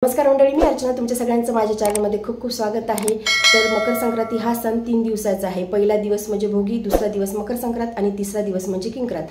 नमस्कार मंडळी, मी अर्चना तुमच्या सगळ्यांचं माझ्या चॅनलमध्ये खूप खूप स्वागत आहे। तर मकर संक्रांती हा सण 3 दिवसाचा आहे। पहिला दिवस म्हणजे भोगी, दुसरा दिवस मकर संक्रांत आणि तिसरा दिवस म्हणजे किंक्रात।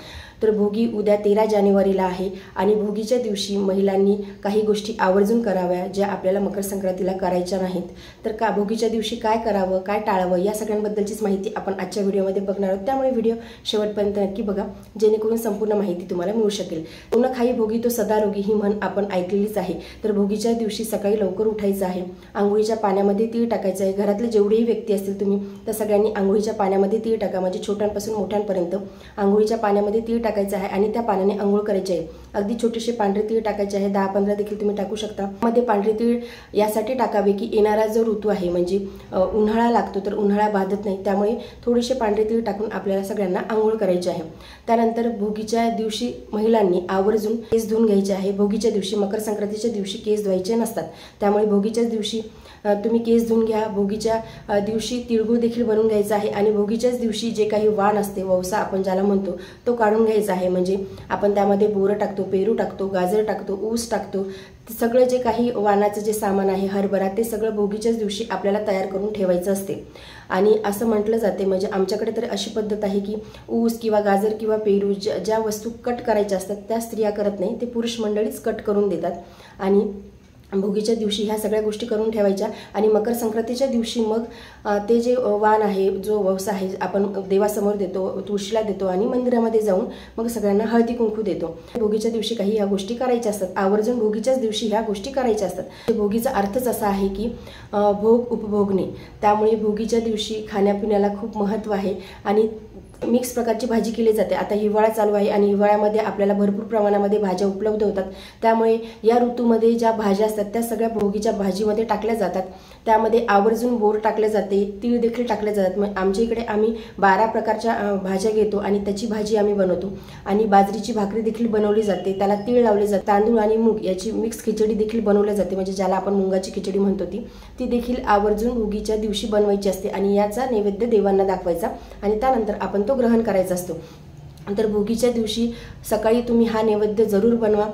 तर भोगी उद्या 13 जानेवारीला आहे आणि भोगीच्या दिवशी महिलांनी काही गोष्टी आवर्जून कराव्या ज्या आपल्याला मकर संक्रांतीला करायच्या नाहीत। तर का भोगीच्या दिवशी काय करावं, काय टाळावं या सगळ्यांबद्दलचीच माहिती आपण आजच्या व्हिडिओमध्ये बघणार आहोत। त्यामुळे व्हिडिओ शेवटपर्यंत नक्की बघा जेणेकरून संपूर्ण माहिती तुम्हाला मिळू शकेल। "न खाई भोगी तो सदा रोगी" ही म्हण आपण ऐकलेलीच आहे। तर भोगीच्या दिवशी सकाळी लवकर उठायचं आहे, आंघोळीच्या पाण्यामध्ये तीळ टाकायचं आहे। घरातले जेवढेही व्यक्ती असतील तुम्ही त्या सगळ्यांनी आंघोळीच्या पाण्यामध्ये तीळ टाका, म्हणजे छोट्यांपासून मोठ्यांपर्यंत आंघोळीच्या पाण्यामध्ये तीळ टाकायचं आहे आणि त्या पाण्याने आंघोळ करायची आहे। अगदी छोटेसे पांढरे तीळ टाकायचे आहे, 10-15 देखील तुम्ही टाकू शकता। मध्ये पांढरे तीळ यासाठी टाकावे की येणारा जो ऋतू आहे म्हणजे उन्हाळा लागतो तर उन्हाळा बाधत नाही, त्यामुळे थोडेसे पांढरे तीळ टाकून आपल्याला सगळ्यांना आंघोळ करायची आहे। त्यानंतर भोगीच्या दिवशी महिलांनी आवर्जून केस धुवून घ्यायचे आहे। भोगीच्या दिवशी मकर संक्रांतीच्या दिवशी केस धुवायचे नसतात, त्यामुळे भोगीच्याच दिवशी तुम्ही केस धुवून घ्या। भोगीच्या दिवशी तिळगुळ देखील बनवून घ्यायचा आहे आणि भोगीच्याच दिवशी जे काही वाण असते, ववसा आपण ज्याला म्हणतो, तो काढून घ्यायचा आहे। म्हणजे आपण त्यामध्ये बोरं टाकतो, पेरू टाकतो, गाजर टाकतो, ऊस टाकतो, सगळं जे काही वाणाचं जे सामान आहे, हरभरा, ते सगळं भोगीच्याच दिवशी आपल्याला तयार करून ठेवायचं असते। आणि असं म्हटलं जाते, म्हणजे आमच्याकडे तर अशी पद्धत आहे की ऊस किंवा गाजर किंवा पेरू ज्या वस्तू कट करायच्या असतात त्या स्त्रिया करत नाही, ते पुरुष मंडळीच कट करून देतात। आणि भोगीच्या दिवशी ह्या सगळ्या गोष्टी करून ठेवायच्या आणि मकर संक्रांतीच्या दिवशी मग ते जे वाण आहे, जो ववसा आहे, आपण देवासमोर देतो, तुळशीला देतो आणि मंदिरामध्ये जाऊन मग सगळ्यांना हळदी कुंकू देतो। भोगीच्या दिवशी काही ह्या गोष्टी करायच्या असतात, आवर्जून भोगीच्याच दिवशी ह्या गोष्टी करायच्या असतात। भोगीचा अर्थच असा आहे की भोग उपभोगणे, त्यामुळे भोगीच्या दिवशी खाण्यापिण्याला खूप महत्त्व आहे आणि मिक्स प्रकारची भाजी केली जाते। आता हिवाळा चालू आहे आणि हिवाळ्यामध्ये आपल्याला भरपूर प्रमाणामध्ये भाज्या उपलब्ध होतात, त्यामुळे या ऋतूमध्ये ज्या भाज्या असतात त्या सगळ्या भोगीच्या भाजीमध्ये टाकल्या जातात। त्यामध्ये आवर्जून बोर टाकले जाते, तीळ देखील टाकले जातात। मग आमच्या इकडे आम्ही 12 प्रकारच्या भाज्या घेतो आणि त्याची भाजी आम्ही बनवतो आणि बाजरीची भाकरी देखील बनवली जाते, त्याला तीळ लावले जाते। तांदूळ आणि मूग याची मिक्स खिचडी देखील बनवली जाते, म्हणजे ज्याला आपण मुंगाची खिचडी म्हणतो ती देखील आवर्जून भोगीच्या दिवशी बनवायची असते आणि याचा नैवेद्य देवांना दाखवायचा आणि त्यानंतर आपण तो ग्रहण करायचा असतो। तर भोगीच्या दिवशी सकाळी तुम्ही हा नैवेद्य जरूर बनवा।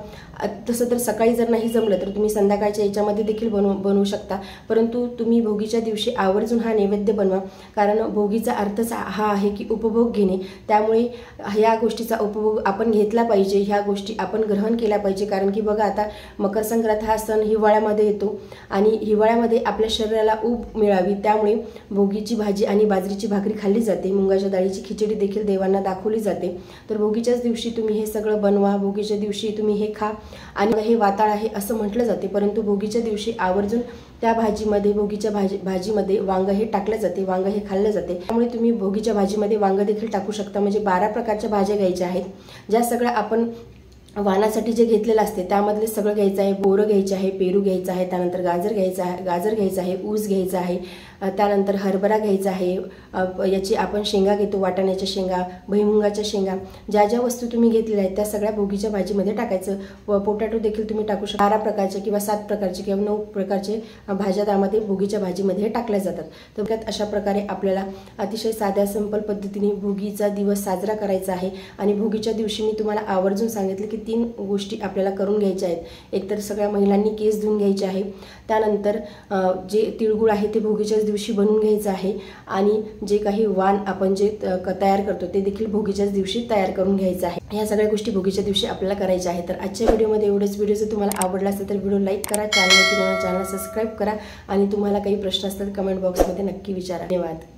तसं तर सकाळी जर नाही जमलं तर तुम्ही संध्याकाळच्या याच्यामध्ये देखील बनवू शकता, परंतु तुम्ही भोगीच्या दिवशी आवर्जून हा नैवेद्य बनवा, कारण भोगीचा अर्थच हा आहे की उपभोग घेणे। त्यामुळे ह्या गोष्टीचा उपभोग आपण घेतला पाहिजे, ह्या गोष्टी आपण ग्रहण केल्या पाहिजे। कारण की बघा, आता मकर संक्रांत हा सण हिवाळ्यामध्ये येतो आणि हिवाळ्यामध्ये आपल्या शरीराला ऊब मिळावी त्यामुळे भोगीची भाजी आणि बाजरीची भाकरी खाल्ली जाते, मुंगाच्या डाळीची खिचडी देखील देवांना दाखवली जाते। तर भोगीच्याच दिवशी तुम्ही हे सगळं बनवा, भोगीच्या दिवशी तुम्ही हे खा आणि हे वाताळ आहे असं म्हटलं जाते, परंतु भोगीच्या दिवशी आवर्जून त्या भाजीमध्ये, भोगीच्या भाजीमध्ये वांग हे टाकलं जाते, वांग हे खाल्लं जाते। त्यामुळे तुम्ही भोगीच्या भाजीमध्ये वांग देखील टाकू शकता। म्हणजे 12 प्रकारच्या भाज्या घ्यायच्या आहेत, ज्या सगळ्या आपण वाणासाठी जे घेतलेलं असते त्यामधले सगळं घ्यायचं आहे। बोरं घ्यायचं आहे, पेरू घ्यायचं आहे, त्यानंतर गाजर घ्यायचं आहे, ऊस घ्यायचा आहे, त्यानंतर हरभरा घ्यायचा आहे, याची आपण शेंगा घेतो, वाटाण्याच्या शेंगा, भुईमुगाच्या शेंगा, ज्या ज्या वस्तू तुम्ही घेतलेल्या आहेत त्या सगळ्या भोगीच्या भाजीमध्ये टाकायचं। पोटॅटो देखील तुम्ही टाकू शकता। 12 प्रकारचे किंवा 7 प्रकारचे किंवा 9 प्रकारचे भाज्या त्यामध्ये भोगीच्या भाजीमध्ये टाकल्या जातात। तर त्यात अशा प्रकारे आपल्याला अतिशय साध्या सिंपल पद्धतीने भोगीचा दिवस साजरा करायचा आहे। आणि भोगीच्या दिवशी मी तुम्हाला आवर्जून सांगितले की 3 गोष्टी आपल्याला करून घ्यायच्या आहेत। एकतर सगळ्या महिलांनी केस धुवून घ्यायचे आहे, त्यानंतर जे तिळगुळ आहे ते भोगीच्याच दिवशी बनवून घ्यायचं आहे आणि जे काही वाण आपण जे तयार करतो ते देखील भोगीच्याच दिवशी तयार करून घ्यायचं आहे। ह्या सगळ्या गोष्टी भोगीच्या दिवशी आपल्याला करायच्या आहेत। तर आजच्या व्हिडिओमध्ये एवढेच। व्हिडिओ जर तुम्हाला आवडला असेल तर व्हिडिओ लाईक करा, चॅनल सबस्क्राईब करा आणि तुम्हाला काही प्रश्न असतात कमेंट बॉक्समध्ये नक्की विचारा। धन्यवाद।